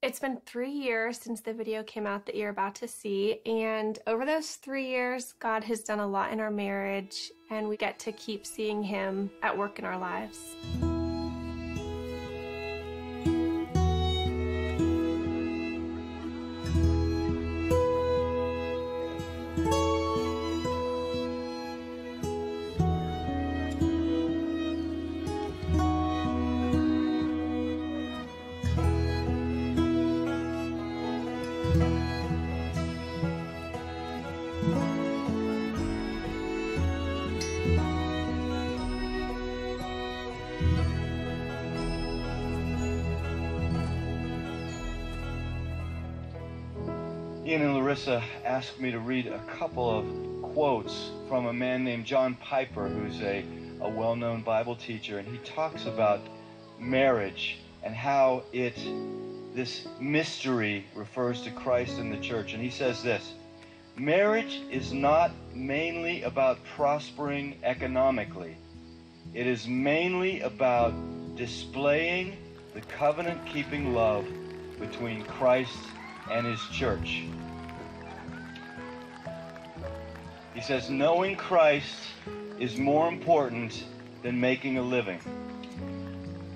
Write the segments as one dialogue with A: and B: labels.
A: It's been 3 years since the video came out that you're about to see, and over those 3 years, God has done a lot in our marriage, and we get to keep seeing Him at work in our lives.
B: Ian and Larissa asked me to read a couple of quotes from a man named John Piper, who's a well-known Bible teacher, and he talks about marriage and how this mystery refers to Christ and the church. And he says this: marriage is not mainly about prospering economically. It is mainly about displaying the covenant-keeping love between Christ and His church. He says, knowing Christ is more important than making a living.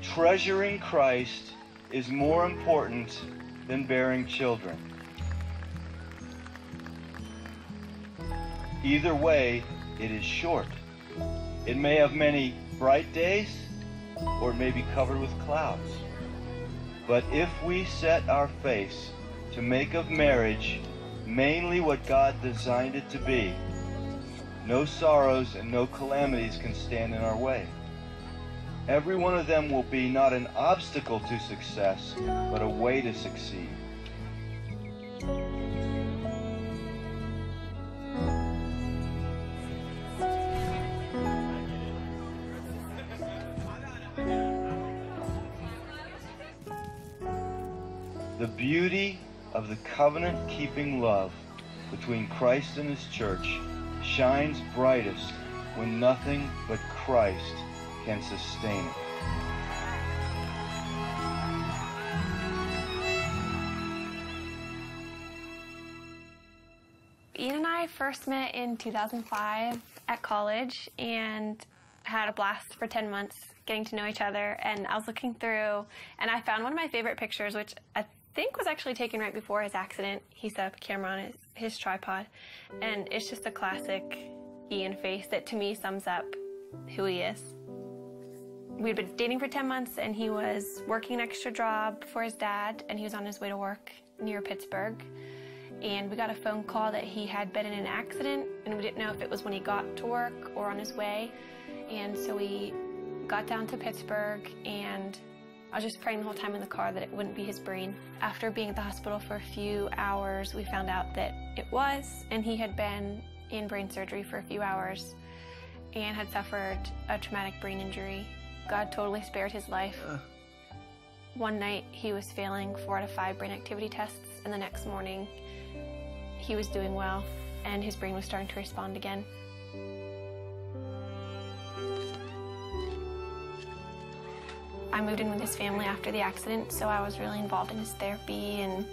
B: Treasuring Christ is more important than bearing children. Either way, it is short. It may have many bright days, or it may be covered with clouds. But if we set our face to make of marriage mainly what God designed it to be, no sorrows and no calamities can stand in our way. Every one of them will be not an obstacle to success, but a way to succeed. The beauty of the covenant-keeping love between Christ and His church shines brightest when nothing but Christ can sustain it.
A: Ian and I first met in 2005 at college and had a blast for 10 months getting to know each other. And I was looking through and I found one of my favorite pictures, which I think was actually taken right before his accident. He set up a camera on his tripod, and it's just a classic Ian face that to me sums up who he is. We'd been dating for 10 months and he was working an extra job for his dad, and he was on his way to work near Pittsburgh. And we got a phone call that he had been in an accident, and we didn't know if it was when he got to work or on his way. And so we got down to Pittsburgh, and I was just praying the whole time in the car that it wouldn't be his brain. After being at the hospital for a few hours, we found out that it was, and he had been in brain surgery for a few hours and had suffered a traumatic brain injury. God totally spared his life. One night he was failing 4 out of 5 brain activity tests, and the next morning he was doing well and his brain was starting to respond again. I moved in with his family after the accident, so I was really involved in his therapy and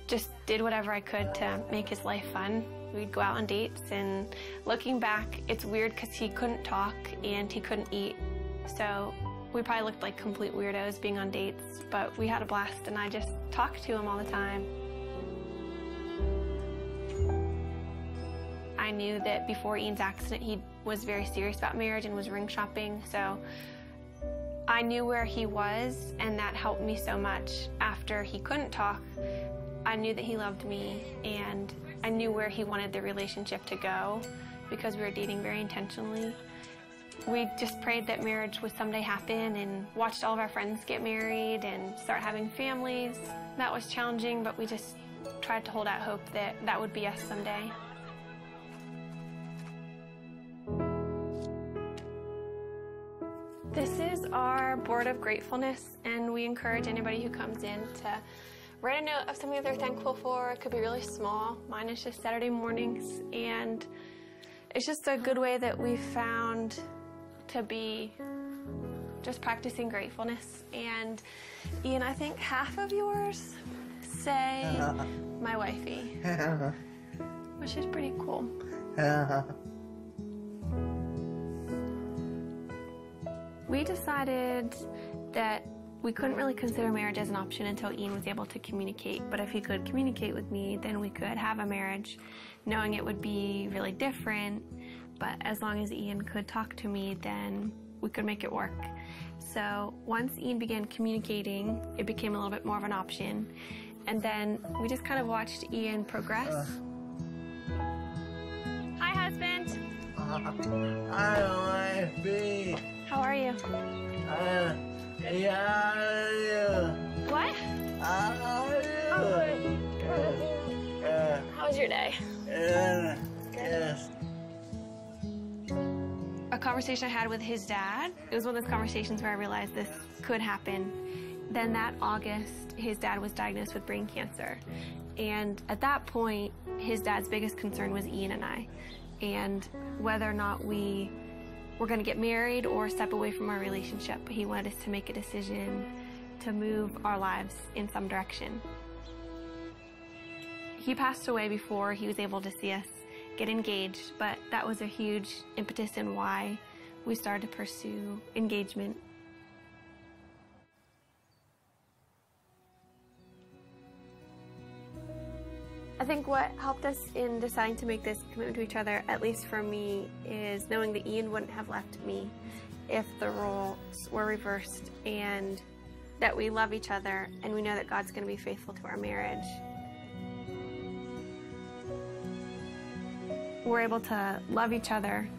A: just did whatever I could to make his life fun. We'd go out on dates, and looking back, it's weird because he couldn't talk and he couldn't eat. So we probably looked like complete weirdos being on dates, but we had a blast, and I just talked to him all the time. I knew that before Ian's accident, he was very serious about marriage and was ring shopping, so I knew where he was, and that helped me so much. After he couldn't talk, I knew that he loved me, and I knew where he wanted the relationship to go because we were dating very intentionally. We just prayed that marriage would someday happen and watched all of our friends get married and start having families. That was challenging, but we just tried to hold out hope that that would be us someday. This is our board of gratefulness, and we encourage anybody who comes in to write a note of something that they're thankful for. It could be really small. Mine is just Saturday mornings, and it's just a good way that we've found to be just practicing gratefulness. And Ian, I think half of yours say my wifey, which is pretty cool. We decided that we couldn't really consider marriage as an option until Ian was able to communicate. But if he could communicate with me, then we could have a marriage, knowing it would be really different. But as long as Ian could talk to me, then we could make it work. So once Ian began communicating, it became a little bit more of an option. And then we just kind of watched Ian progress. Hi, husband.
C: Hi, wifey.
A: How are you? What? How was your day?
C: Yes.
A: A conversation I had with his dad, it was one of those conversations where I realized this could happen. Then that August, his dad was diagnosed with brain cancer. And at that point, his dad's biggest concern was Ian and I, and whether or not we were going to get married or step away from our relationship. He wanted us to make a decision to move our lives in some direction. He passed away before he was able to see us get engaged, but that was a huge impetus in why we started to pursue engagement. I think what helped us in deciding to make this commitment to each other, at least for me, is knowing that Ian wouldn't have left me if the roles were reversed, and that we love each other and we know that God's going to be faithful to our marriage. We're able to love each other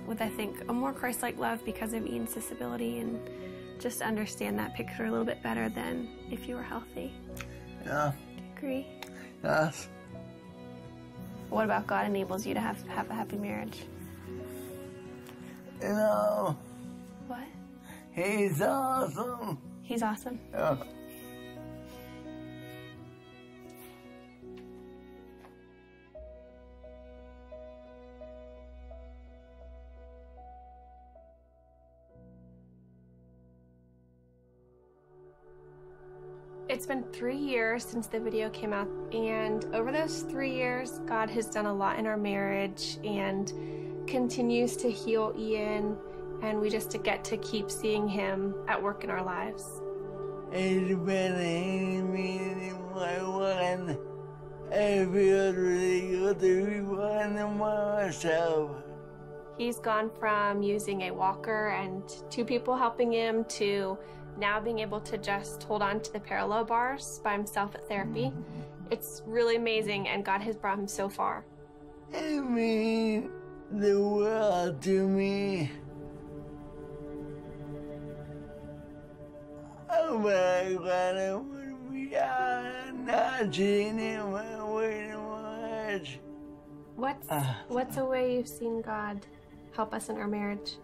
A: with, I think, a more Christ-like love because of Ian's disability, and just understand that picture a little bit better than if you were healthy.
C: Yeah.
A: Do you agree?
C: Yes.
A: What about God enables you to have a happy marriage?
C: You know,
A: What?
C: he's awesome.
A: He's awesome.
C: Yeah.
A: It's been 3 years since the video came out, and over those 3 years, God has done a lot in our marriage and continues to heal Ian, and we just get to keep seeing him at work in our lives.
C: It's been me one. I feel really good to be one of myself.
A: He's gone from using a walker and 2 people helping him to now being able to just hold on to the parallel bars by himself at therapy. It's really amazing, and God has brought him so far.
C: It means the world to me. Oh my God, I would be not seeing him very much.
A: What's a way you've seen God help us in our marriage?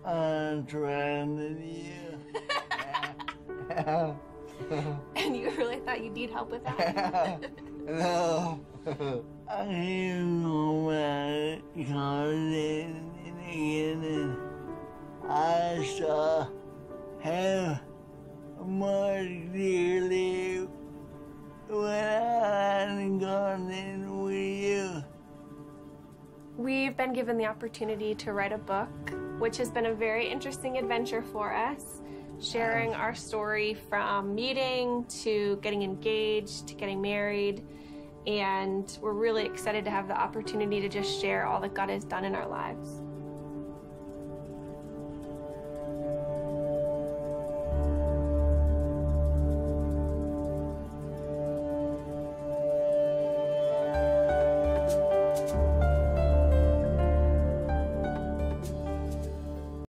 C: I'm trying to do.
A: And you really thought you'd need help with that?
C: No. I know my conversation again, and I saw him more clearly when I'm going with you.
A: We've been given the opportunity to write a book, which has been a very interesting adventure for us, sharing our story from meeting to getting engaged to getting married, and we're really excited to have the opportunity to just share all that God has done in our lives.